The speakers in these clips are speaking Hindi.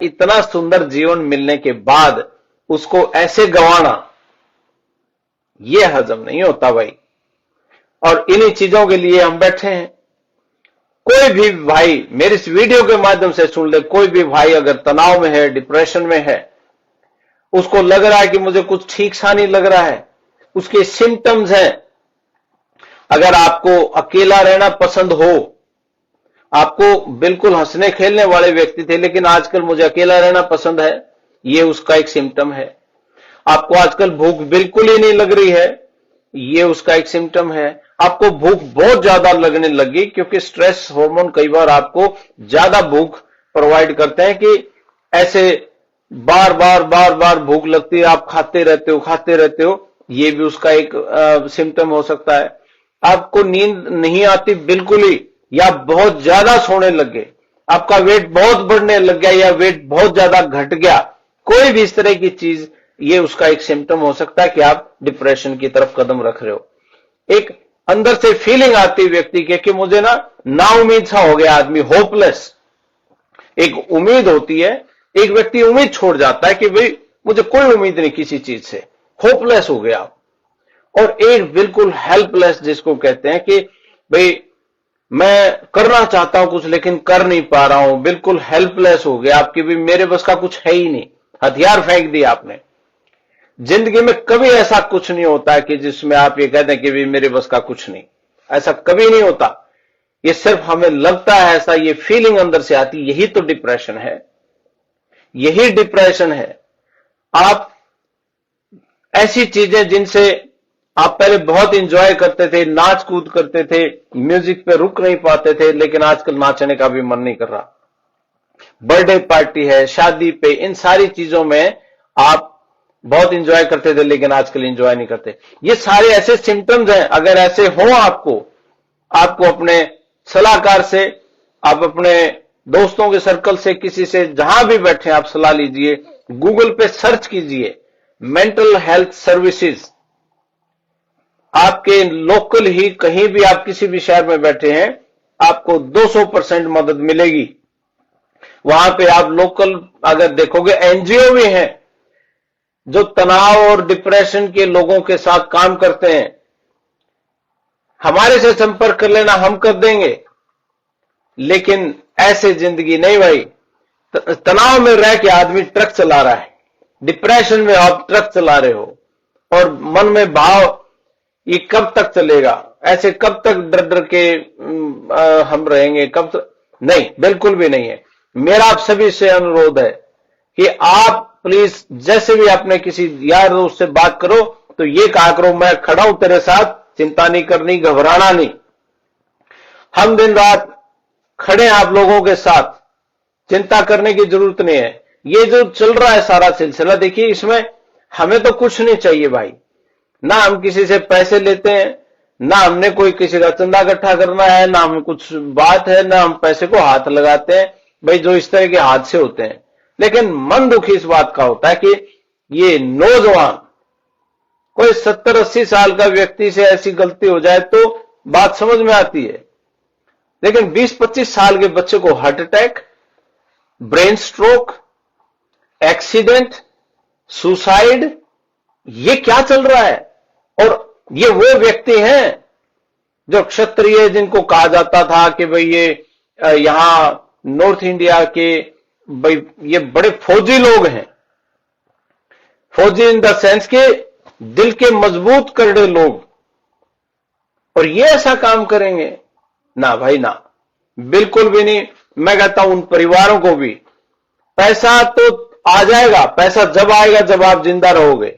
इतना सुंदर जीवन मिलने के बाद उसको ऐसे गंवाना, यह हजम नहीं होता भाई। और इन्हीं चीजों के लिए हम बैठे हैं। कोई भी भाई मेरे इस वीडियो के माध्यम से सुन ले, कोई भी भाई अगर तनाव में है, डिप्रेशन में है, उसको लग रहा है कि मुझे कुछ ठीक सा नहीं लग रहा है, उसके सिम्टम्स हैं। अगर आपको अकेला रहना पसंद हो, आपको बिल्कुल हंसने खेलने वाले व्यक्ति थे लेकिन आजकल मुझे अकेला रहना पसंद है, ये उसका एक सिम्टम है। आपको आजकल भूख बिल्कुल ही नहीं लग रही है, ये उसका एक सिम्टम है। आपको भूख बहुत ज्यादा लगने लगी क्योंकि स्ट्रेस हार्मोन कई बार आपको ज्यादा भूख प्रोवाइड करते हैं कि ऐसे बार बार भूख लगती है, आप खाते रहते हो, ये भी उसका एक सिम्टम हो सकता है। आपको नींद नहीं आती बिल्कुल ही, या बहुत ज्यादा सोने लग गए, आपका वेट बहुत बढ़ने लग गया या वेट बहुत ज्यादा घट गया, कोई भी इस तरह की चीज, ये उसका एक सिम्टम हो सकता है कि आप डिप्रेशन की तरफ कदम रख रहे हो। एक अंदर से फीलिंग आती है व्यक्ति के कि मुझे ना उम्मीद सा हो गया आदमी, होपलेस। एक उम्मीद होती है, एक व्यक्ति उम्मीद छोड़ जाता है कि भाई मुझे कोई उम्मीद नहीं किसी चीज से, होपलेस हो गया। और एक बिल्कुल हेल्पलेस, जिसको कहते हैं कि भाई मैं करना चाहता हूं कुछ लेकिन कर नहीं पा रहा हूं, बिल्कुल हेल्पलेस हो गया आपकी भी, मेरे बस का कुछ है ही नहीं, हथियार फेंक दिया आपने। जिंदगी में कभी ऐसा कुछ नहीं होता है कि जिसमें आप ये कहते हैं कि भी मेरे बस का कुछ नहीं, ऐसा कभी नहीं होता। ये सिर्फ हमें लगता है ऐसा, ये फीलिंग अंदर से आती, यही तो डिप्रेशन है, यही डिप्रेशन है। आप ऐसी चीजें जिनसे आप पहले बहुत इंजॉय करते थे, नाच कूद करते थे, म्यूजिक पे रुक नहीं पाते थे, लेकिन आजकल नाचने का भी मन नहीं कर रहा। बर्थडे पार्टी है, शादी पे, इन सारी चीजों में आप बहुत इंजॉय करते थे लेकिन आजकल इंजॉय नहीं करते। ये सारे ऐसे सिम्टम्स हैं। अगर ऐसे हो आपको अपने सलाहकार से, आप अपने दोस्तों के सर्कल से, किसी से, जहां भी बैठे आप सलाह लीजिए। गूगल पे सर्च कीजिए मेंटल हेल्थ सर्विसेज, आपके लोकल ही कहीं भी आप किसी भी शहर में बैठे हैं, आपको 200% मदद मिलेगी। वहां पे आप लोकल अगर देखोगे, एनजीओ भी हैं जो तनाव और डिप्रेशन के लोगों के साथ काम करते हैं। हमारे से संपर्क कर लेना, हम कर देंगे। लेकिन ऐसे जिंदगी नहीं भाई। तनाव में रह के आदमी ट्रक चला रहा है, डिप्रेशन में आप ट्रक चला रहे हो, और मन में भाव, ये कब तक चलेगा, ऐसे कब तक डर डर के हम रहेंगे, कब तक? नहीं, बिल्कुल भी नहीं है। मेरा आप सभी से अनुरोध है कि आप प्लीज जैसे भी अपने किसी यार दोस्त से बात करो तो ये कहा करो, मैं खड़ा हूं तेरे साथ, चिंता नहीं करनी, घबराना नहीं, हम दिन रात खड़े हैं आप लोगों के साथ, चिंता करने की जरूरत नहीं है। ये जो चल रहा है सारा सिलसिला, देखिए इसमें हमें तो कुछ नहीं चाहिए भाई, ना हम किसी से पैसे लेते हैं, ना हमने कोई किसी का चंदा इकट्ठा करना है, ना हम कुछ बात है, ना हम पैसे को हाथ लगाते हैं भाई, जो इस तरह के हादसे होते हैं। लेकिन मन दुखी इस बात का होता है कि ये नौजवान, कोई 70-80 साल का व्यक्ति से ऐसी गलती हो जाए तो बात समझ में आती है, लेकिन 20-25 साल के बच्चे को heart attack, brain stroke, accident, suicide, ये क्या चल रहा है? और ये वो व्यक्ति हैं जो क्षत्रिय, जिनको कहा जाता था कि भाई ये यहां नॉर्थ इंडिया के भाई ये बड़े फौजी लोग हैं, फौजी इन द सेंस के दिल के मजबूत करड़े लोग, और ये ऐसा काम करेंगे? ना भाई ना, बिल्कुल भी नहीं। मैं कहता हूं उन परिवारों को भी, पैसा तो आ जाएगा, पैसा जब आएगा जब आप जिंदा रहोगे।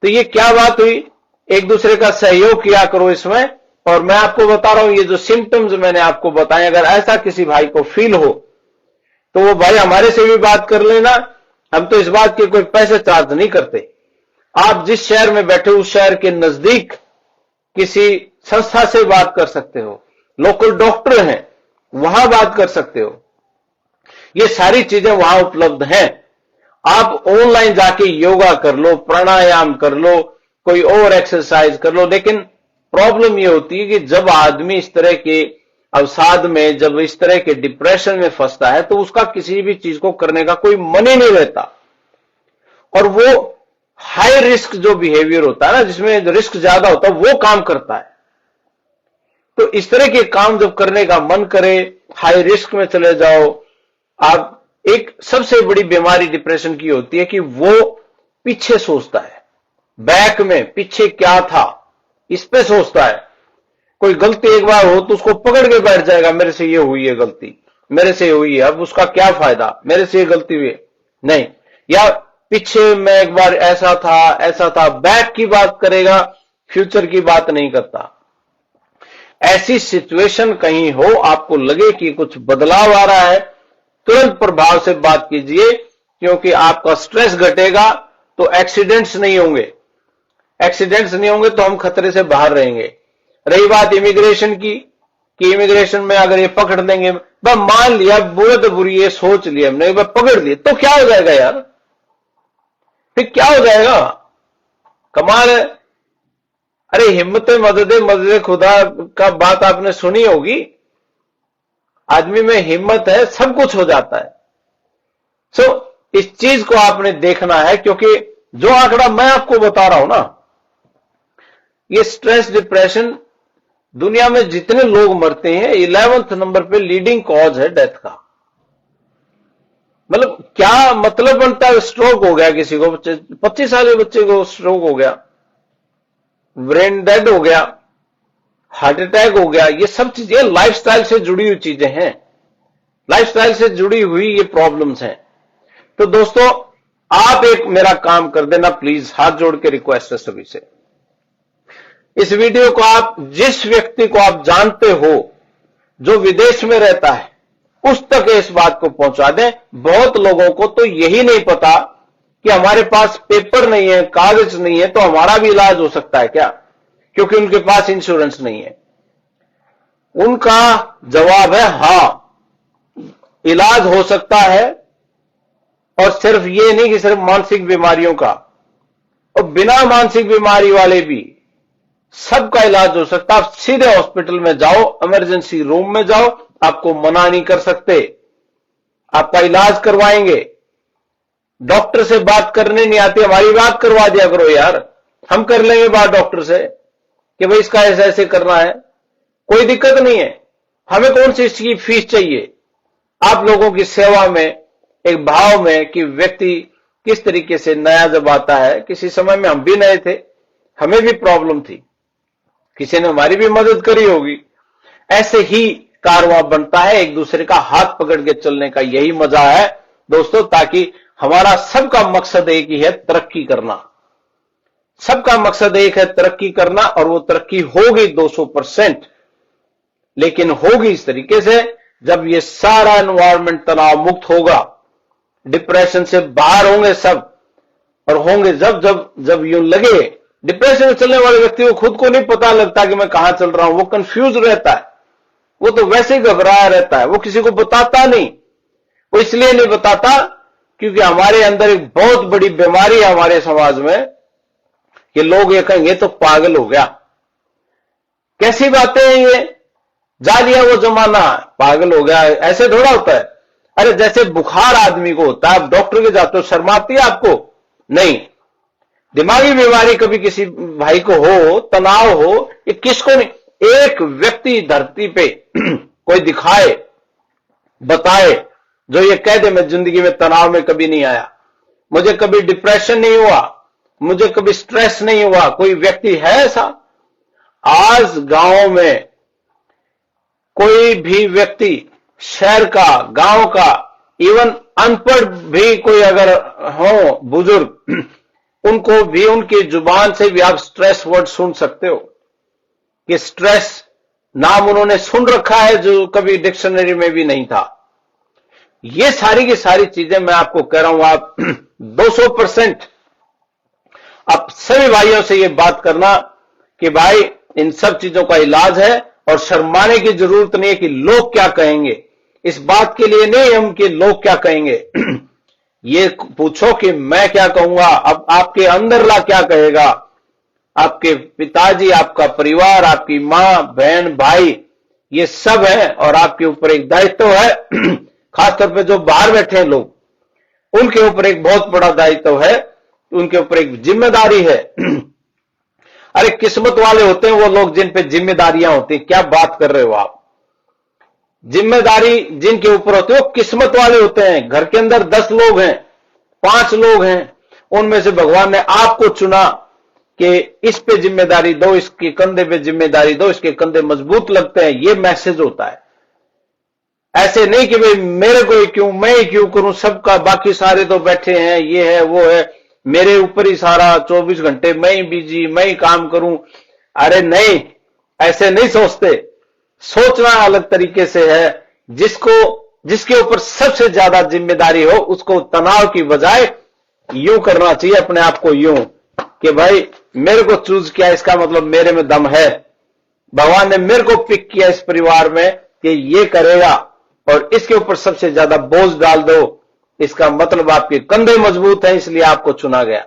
तो ये क्या बात हुई? एक दूसरे का सहयोग किया करो इसमें। और मैं आपको बता रहा हूं, ये जो सिम्टम्स मैंने आपको बताए, अगर ऐसा किसी भाई को फील हो तो वो भाई हमारे से भी बात कर लेना। हम तो इस बात के कोई पैसे चार्ज नहीं करते। आप जिस शहर में बैठे उस शहर के नजदीक किसी संस्था से बात कर सकते हो, लोकल डॉक्टर हैं वहां बात कर सकते हो, ये सारी चीजें वहां उपलब्ध हैं। आप ऑनलाइन जाके योगा कर लो, प्राणायाम कर लो, कोई और एक्सरसाइज कर लो। लेकिन प्रॉब्लम ये होती है कि जब आदमी इस तरह के अवसाद में, जब इस तरह के डिप्रेशन में फंसता है, तो उसका किसी भी चीज को करने का कोई मन ही नहीं रहता। और वो हाई रिस्क जो बिहेवियर होता है ना, जिसमें रिस्क ज्यादा होता है, वो काम करता है। तो इस तरह के काम जब करने का मन करे, हाई रिस्क में चले जाओ आप। एक सबसे बड़ी बीमारी डिप्रेशन की होती है कि वो पीछे सोचता है, बैक में पीछे क्या था इस पे सोचता है। कोई गलती एक बार हो तो उसको पकड़ के बैठ जाएगा, मेरे से ये हुई है गलती, मेरे से हुई है, अब उसका क्या फायदा, मेरे से ये गलती हुई नहीं। या पीछे में एक बार ऐसा था, बैक की बात करेगा, फ्यूचर की बात नहीं करता। ऐसी सिचुएशन कहीं हो, आपको लगे कि कुछ बदलाव आ रहा है, तुरंत प्रभाव से बात कीजिए, क्योंकि आपका स्ट्रेस घटेगा तो एक्सीडेंट्स नहीं होंगे। एक्सीडेंट्स नहीं होंगे तो हम खतरे से बाहर रहेंगे। रही बात इमिग्रेशन की, कि इमिग्रेशन में अगर ये पकड़ लेंगे, बस मान लिया बुरे तो बुरी ये सोच लिया हमने, बस पकड़ लिए तो क्या हो जाएगा यार, फिर क्या हो जाएगा, कमाल है। अरे हिम्मत मदद खुदा का बात आपने सुनी होगी, आदमी में हिम्मत है सब कुछ हो जाता है। इस चीज को आपने देखना है, क्योंकि जो आंकड़ा मैं आपको बता रहा हूं ना, ये स्ट्रेस डिप्रेशन दुनिया में जितने लोग मरते हैं 11वें नंबर पे लीडिंग कॉज है डेथ का। मतलब क्या मतलब बनता है, स्ट्रोक हो गया किसी को, 25 साल के बच्चे को स्ट्रोक हो गया, ब्रेन डेड हो गया, हार्ट अटैक हो गया, ये सब चीजें लाइफस्टाइल से जुड़ी हुई चीजें हैं, लाइफस्टाइल से जुड़ी हुई ये प्रॉब्लम्स हैं। तो दोस्तों आप एक मेरा काम कर देना प्लीज, हाथ जोड़ के रिक्वेस्ट है सभी से, इस वीडियो को आप जिस व्यक्ति को आप जानते हो जो विदेश में रहता है उस तक इस बात को पहुंचा दें। बहुत लोगों को तो यही नहीं पता कि हमारे पास पेपर नहीं है, कागज नहीं है, तो हमारा भी इलाज हो सकता है क्या, क्योंकि उनके पास इंश्योरेंस नहीं है। उनका जवाब है हां, इलाज हो सकता है, और सिर्फ ये नहीं कि सिर्फ मानसिक बीमारियों का, और बिना मानसिक बीमारी वाले भी सबका इलाज हो सकता है। आप सीधे हॉस्पिटल में जाओ, इमरजेंसी रूम में जाओ, आपको मना नहीं कर सकते, आपका इलाज करवाएंगे। डॉक्टर से बात करने नहीं आती, हमारी बात करवा दिया करो यार, हम कर लेंगे बात डॉक्टर से कि भाई इसका ऐसे ऐसे करना है, कोई दिक्कत नहीं है, हमें कौन सी इसकी फीस चाहिए। आप लोगों की सेवा में, एक भाव में कि व्यक्ति किस तरीके से नया जब आता है, किसी समय में हम भी नए थे, हमें भी प्रॉब्लम थी, किसी ने हमारी भी मदद करी होगी, ऐसे ही कारवां बनता है, एक दूसरे का हाथ पकड़ के चलने का यही मजा है दोस्तों। ताकि हमारा सबका मकसद एक ही है, तरक्की करना। सबका मकसद एक है, तरक्की करना, और वो तरक्की होगी 200%, लेकिन होगी इस तरीके से जब ये सारा एनवायरमेंट तनाव मुक्त होगा, डिप्रेशन से बाहर होंगे सब, और होंगे जब यूं लगे। डिप्रेशन में चलने वाले व्यक्ति को खुद को नहीं पता लगता कि मैं कहां चल रहा हूं, वो कंफ्यूज रहता है, वो तो वैसे ही घबराया रहता है, वो किसी को बताता नहीं। वो इसलिए नहीं बताता क्योंकि हमारे अंदर एक बहुत बड़ी बीमारी है हमारे समाज में, कि लोग ये कहेंगे तो पागल हो गया। कैसी बातें हैं ये, जा लिया वो जमाना, पागल हो गया, ऐसे थोड़ा होता है। अरे जैसे बुखार आदमी को होता है, आप डॉक्टर के जाते हो, शर्माती है आपको? नहीं। दिमागी बीमारी कभी किसी भाई को हो, तनाव हो, ये किसको नहीं, एक व्यक्ति धरती पे कोई दिखाए, बताए, जो ये कह दे मैं जिंदगी में तनाव में कभी नहीं आया, मुझे कभी डिप्रेशन नहीं हुआ, मुझे कभी स्ट्रेस नहीं हुआ, कोई व्यक्ति है ऐसा? आज गांव में कोई भी व्यक्ति, शहर का, गांव का, इवन अनपढ़ भी कोई अगर हो बुजुर्ग, उनको भी उनकी जुबान से भी आप स्ट्रेस वर्ड सुन सकते हो, कि स्ट्रेस नाम उन्होंने सुन रखा है जो कभी डिक्शनरी में भी नहीं था। ये सारी की सारी चीजें मैं आपको कह रहा हूं, आप 200% आप सभी भाइयों से ये बात करना कि भाई इन सब चीजों का इलाज है, और शर्माने की जरूरत नहीं है कि लोग क्या कहेंगे। इस बात के लिए नहीं हम कि लोग क्या कहेंगे, ये पूछो कि मैं क्या कहूंगा, अब आपके अंदरला क्या कहेगा, आपके पिताजी, आपका परिवार, आपकी मां, बहन, भाई, ये सब है और आपके ऊपर एक दायित्व है। खासतौर पे जो बाहर बैठे हैं लोग, उनके ऊपर एक बहुत बड़ा दायित्व है, उनके ऊपर एक जिम्मेदारी है। अरे किस्मत वाले होते हैं वो लोग जिन पे जिम्मेदारियां होती हैं। क्या बात कर रहे हो आप? जिम्मेदारी जिनके ऊपर होती है वो किस्मत वाले होते हैं। घर के अंदर 10 लोग हैं, 5 लोग हैं, उनमें से भगवान ने आपको चुना कि इस पे जिम्मेदारी दो, इसके कंधे पे जिम्मेदारी दो, इसके कंधे मजबूत लगते हैं, ये मैसेज होता है। ऐसे नहीं कि भाई मेरे को ही क्यों, मैं ही क्यों करूं, सबका, बाकी सारे तो बैठे हैं, ये है वो है, मेरे ऊपर ही सारा 24 घंटे मैं ही बिजी, मैं ही काम करूं। अरे नहीं, ऐसे नहीं सोचते। सोचना अलग तरीके से है। जिसके ऊपर सबसे ज्यादा जिम्मेदारी हो उसको तनाव की बजाय यूं करना चाहिए अपने आप को, यूं कि भाई मेरे को चूज किया, इसका मतलब मेरे में दम है। भगवान ने मेरे को पिक किया इस परिवार में कि ये करेगा और इसके ऊपर सबसे ज्यादा बोझ डाल दो, इसका मतलब आपके कंधे मजबूत हैं, इसलिए आपको चुना गया।